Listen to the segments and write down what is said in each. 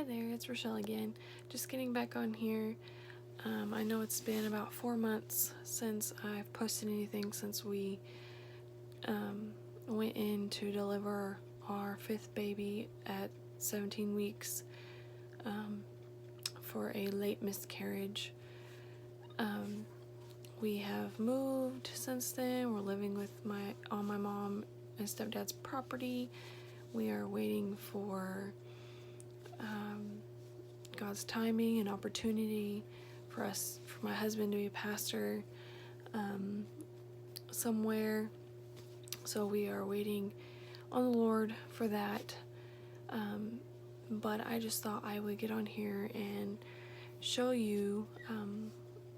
Hi there, it's Rochelle again. Just getting back on here. I know it's been about 4 months since I've posted anything since we went in to deliver our 5th baby at 17 weeks for a late miscarriage. We have moved since then. We're living with on my mom and stepdad's property. We are waiting for God's timing and opportunity for my husband to be a pastor somewhere. So we are waiting on the Lord for that. But I just thought I would get on here and show you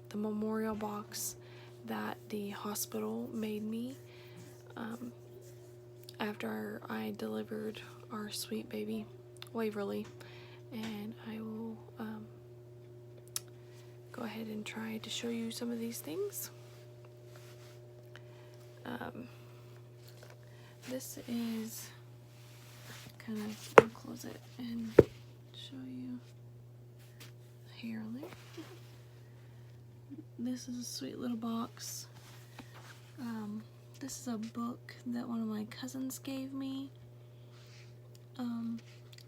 the memorial box that the hospital made me after I delivered our sweet baby, Waverly. And I will go ahead and try to show you some of these things. This is I'll close it and show you here on there. This is a sweet little box. This is a book that one of my cousins gave me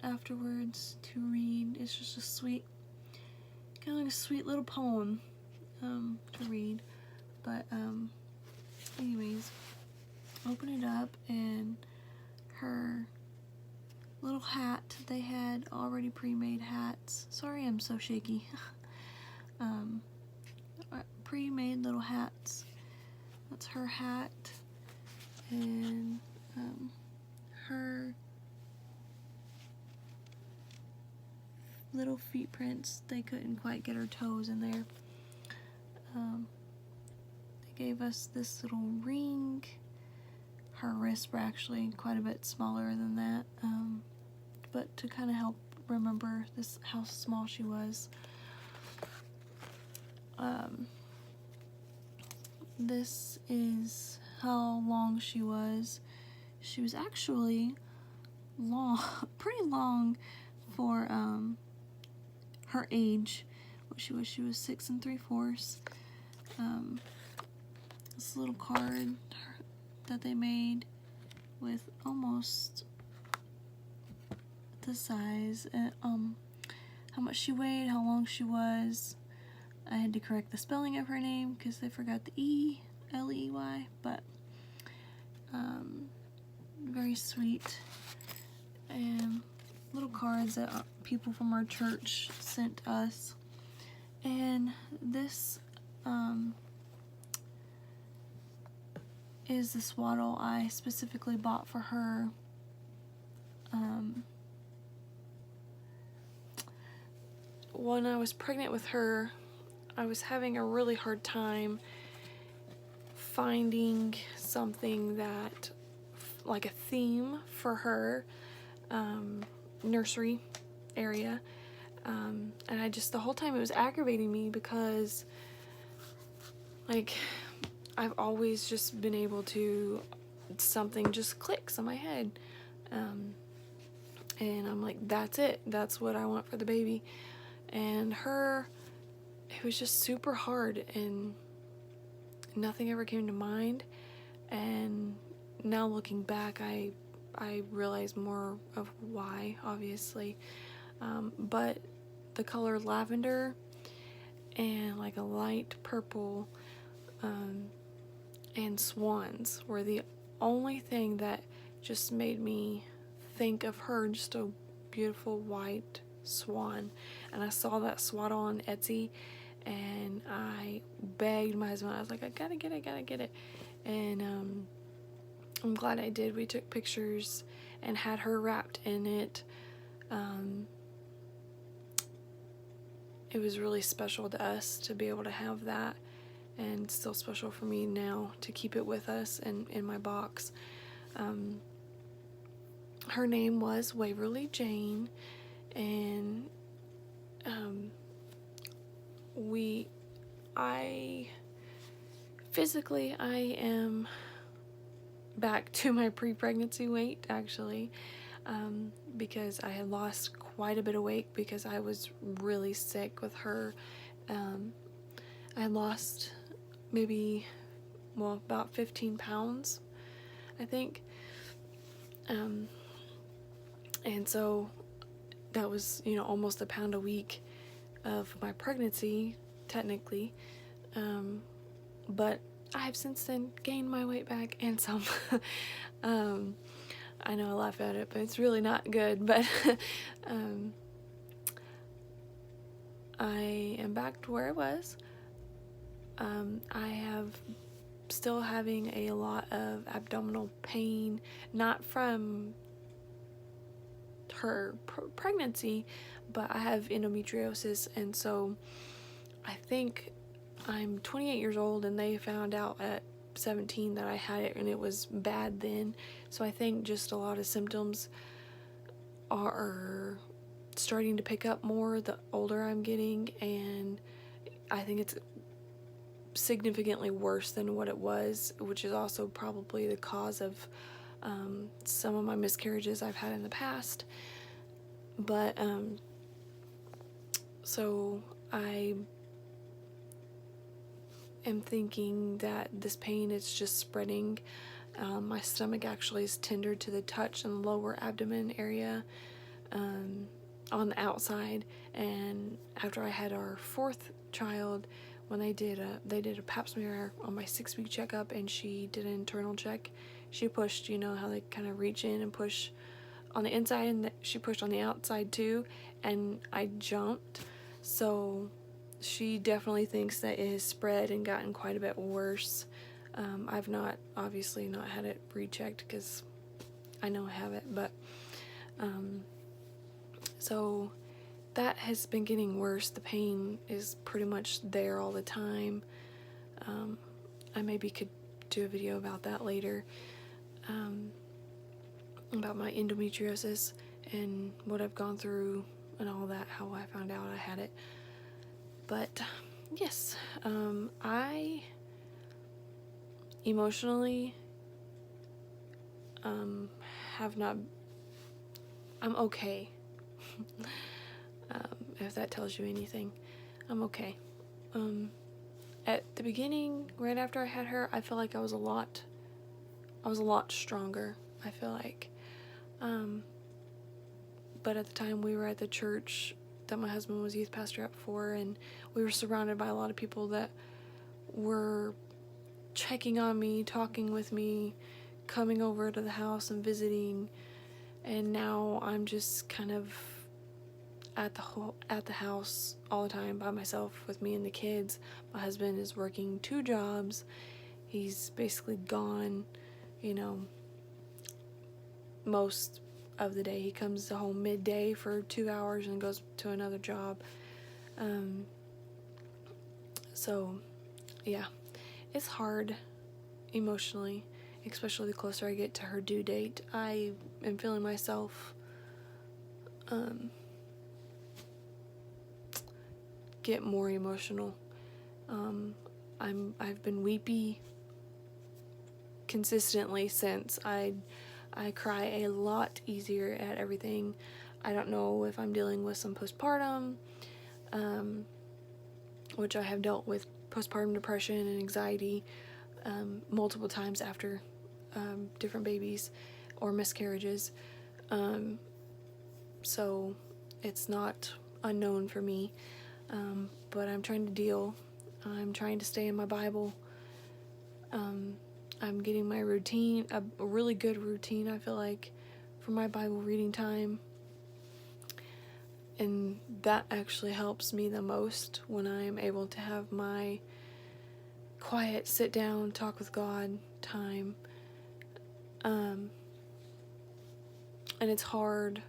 afterwards to read. It's just a sweet, kind of like a sweet little poem to read. But anyways, open it up, and her little hat, they had already pre-made hats. Sorry I'm so shaky. Pre-made little hats. That's her hat, and her little feet prints. They couldn't quite get her toes in there. They gave us this little ring. Her wrists were actually quite a bit smaller than that, but to kind of help remember how small she was. This is how long she was. She was actually long, pretty long for her age. What she was 6 3/4. This little card that they made with almost the size, how much she weighed, how long she was. I had to correct the spelling of her name because I forgot the E, L-E-Y, but very sweet. And little cards that people from our church sent us. And this is the swaddle I specifically bought for her. When I was pregnant with her, I was having a really hard time finding something that, like a theme for her nursery area. And I just, the whole time it was aggravating me because, like, I've always just been able to, something just clicks in my head. And I'm like, that's it. That's what I want for the baby. And her, it was just super hard, and nothing ever came to mind. And now looking back, I realize more of why, obviously. But the color lavender and like a light purple and swans were the only thing that just made me think of her, just a beautiful white swan. And I saw that swaddle on Etsy, and I begged my husband. I was like, I gotta get it. And I'm glad I did. We took pictures and had her wrapped in it. It was really special to us to be able to have that, and still special for me now to keep it with us and in my box. Her name was Waverly Jane, and physically I am back to my pre-pregnancy weight, actually, because I had lost quite a bit of weight because I was really sick with her. I lost about 15 pounds, I think. And so that was, almost a pound a week of my pregnancy, technically. But I have since then gained my weight back and some. I know I laugh at it, but it's really not good. But I am back to where I was. I have still having a lot of abdominal pain, not from her pregnancy, but I have endometriosis, and so I think I'm 28 years old, and they found out at 17 that I had it, and it was bad then. So I think just a lot of symptoms are starting to pick up more the older I'm getting, and I think it's significantly worse than what it was, which is also probably the cause of some of my miscarriages I've had in the past. But so I am thinking that this pain is just spreading. My stomach actually is tender to the touch in the lower abdomen area, on the outside. And after I had our fourth child, when they did a pap smear on my 6-week checkup, and she did an internal check, she pushed, how they kind of reach in and push on the inside, and she pushed on the outside too, and I jumped. So she definitely thinks that it has spread and gotten quite a bit worse. I've obviously not had it rechecked because I know I have it, but so that has been getting worse. The pain is pretty much there all the time. I maybe could do a video about that later, about my endometriosis and what I've gone through and all that, how I found out I had it. But yes, I emotionally have not, I'm okay. If that tells you anything, I'm okay. At the beginning, right after I had her, I felt like I was a lot stronger, I feel like. But at the time, we were at the church that my husband was youth pastor at for, and we were surrounded by a lot of people that were checking on me, talking with me, coming over to the house and visiting. And now I'm just kind of at the house all the time by myself with me and the kids. My husband is working 2 jobs. He's basically gone, most of the day. He comes home midday for 2 hours and goes to another job. So yeah, it's hard emotionally, especially the closer I get to her due date. I am feeling myself get more emotional. I've been weepy consistently since. I cry a lot easier at everything. I don't know if I'm dealing with some postpartum, which I have dealt with postpartum depression and anxiety multiple times after different babies or miscarriages. So it's not unknown for me, but I'm trying to deal. I'm trying to stay in my Bible. I'm getting my routine, a really good routine, I feel like, for my Bible reading time. And that actually helps me the most when I'm able to have my quiet, sit down, talk with God time. And it's hard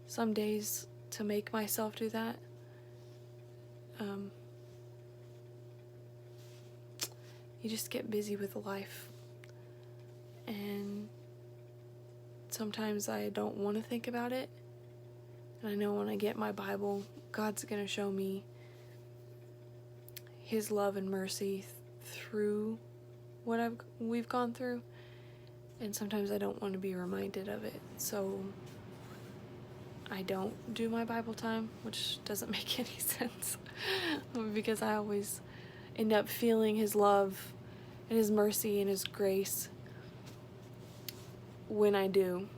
some days to make myself do that. You just get busy with life. And sometimes I don't want to think about it. And I know when I get my Bible, God's going to show me His love and mercy through what we've gone through. And sometimes I don't want to be reminded of it. So I don't do my Bible time, which doesn't make any sense because I always end up feeling His love and His mercy and His grace when I do.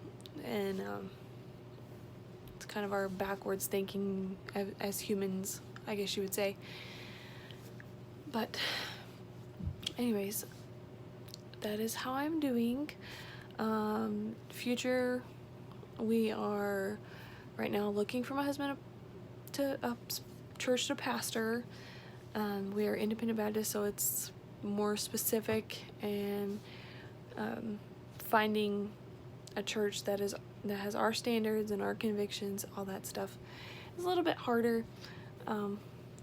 And it's kind of our backwards thinking as humans, I guess you would say. But anyways, that is how I'm doing. Future, we are right now looking for my husband to a church to pastor. We are independent Baptist, so it's more specific, and finding a church that has our standards and our convictions, all that stuff, is a little bit harder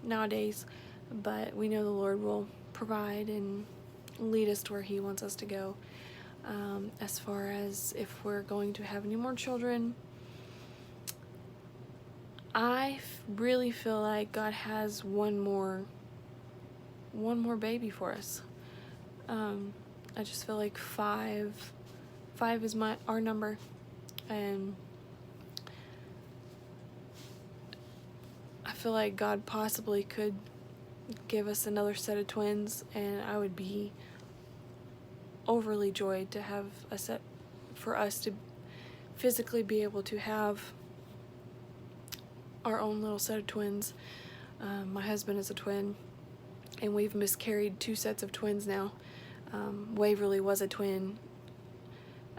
nowadays, but we know the Lord will provide and lead us to where He wants us to go. As far as if we're going to have any more children, I really feel like God has one more baby for us. I just feel like five is our number, and I feel like God possibly could give us another set of twins, and I would be overly joyed to have for us to physically be able to have our own little set of twins. My husband is a twin, and we've miscarried 2 sets of twins now. Waverly was a twin.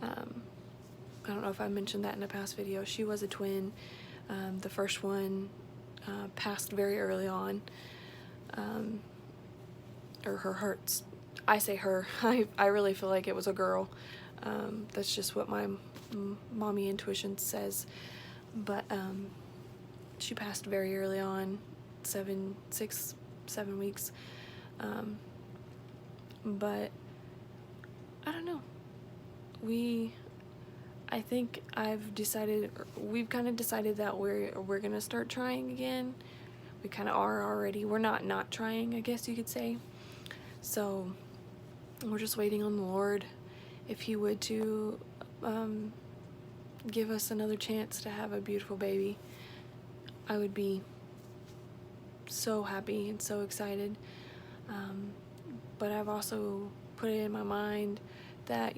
I don't know if I mentioned that in a past video. She was a twin. The first one passed very early on. Or her hurts. I say her. I really feel like it was a girl. That's just what my mommy intuition says. But she passed very early on, 7 weeks. But I don't know. I think we've kind of decided that we're gonna start trying again. We kind of are already. We're not trying, I guess you could say. So we're just waiting on the Lord, if He would to give us another chance to have a beautiful baby. I would be so happy and so excited. But I've also put it in my mind that,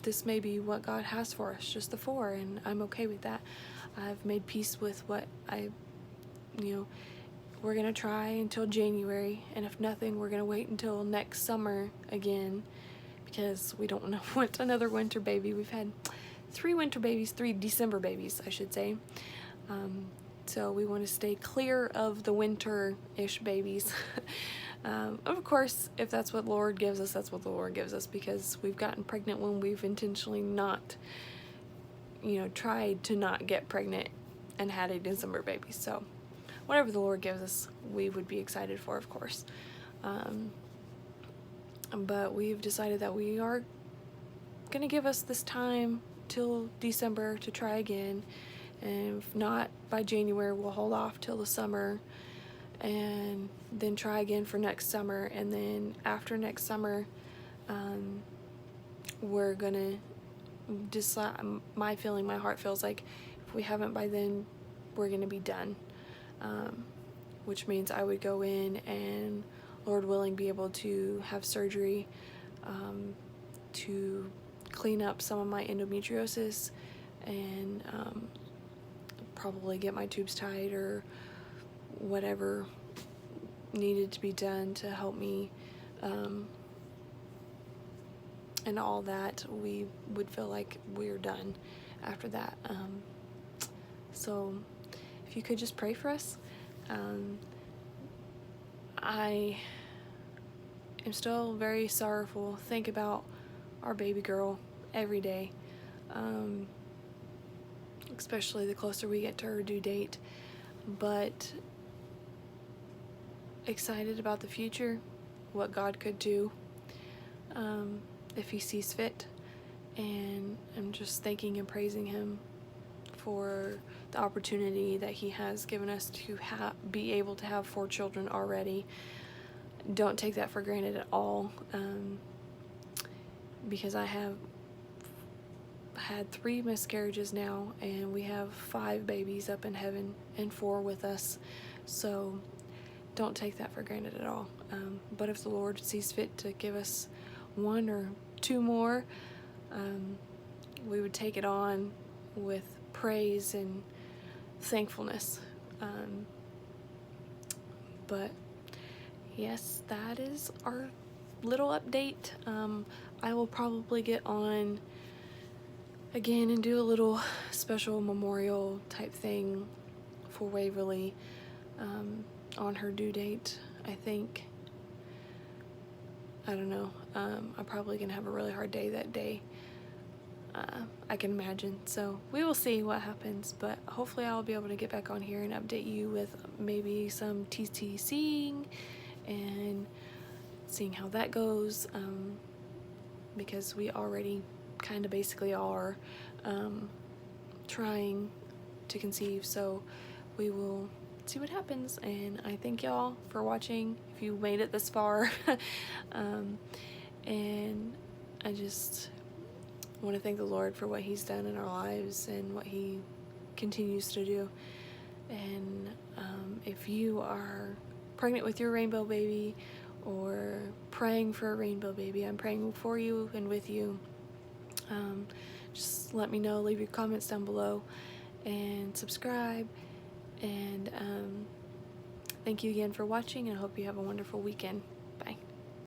this may be what God has for us, just the 4, and I'm okay with that. I've made peace with what we're going to try until January, and if nothing, we're going to wait until next summer again, because we don't want another winter baby. We've had 3 winter babies, 3 December babies, I should say. So we want to stay clear of the winter-ish babies. Of course, if that's what the Lord gives us, that's what the Lord gives us, because we've gotten pregnant when we've intentionally not, tried to not get pregnant and had a December baby. So whatever the Lord gives us, we would be excited for, of course. But we've decided that we are going to give us this time till December to try again. And if not by January, we'll hold off till the summer and then try again for next summer. And then after next summer, we're going to decide. My heart feels like if we haven't by then, we're going to be done. Which means I would go in and, Lord willing, be able to have surgery to clean up some of my endometriosis and probably get my tubes tied or whatever needed to be done to help me, and all that. We would feel like we're done after that. So if you could just pray for us. I am still very sorrowful. Think about our baby girl every day, especially the closer we get to her due date, but excited about the future, what God could do if He sees fit, and I'm just thanking and praising Him for the opportunity that He has given us to be able to have 4 children already. Don't take that for granted at all, because I have had 3 miscarriages now, and we have 5 babies up in heaven and 4 with us. So don't take that for granted at all. But if the Lord sees fit to give us 1 or 2 more, we would take it on with praise and thankfulness. But yes, that is our little update. I will probably get on again and do a little special memorial type thing for Waverly on her due date, I think. I don't know. I'm probably gonna have a really hard day that day. I can imagine. So we will see what happens, but hopefully I'll be able to get back on here and update you with maybe some TTCing and seeing how that goes, because we already kind of basically are trying to conceive, so we will see what happens. And I thank y'all for watching if you made it this far. And I just want to thank the Lord for what He's done in our lives and what He continues to do. And if you are pregnant with your rainbow baby or praying for a rainbow baby, I'm praying for you and with you. Just let me know, leave your comments down below, and subscribe. And thank you again for watching, and I hope you have a wonderful weekend. Bye.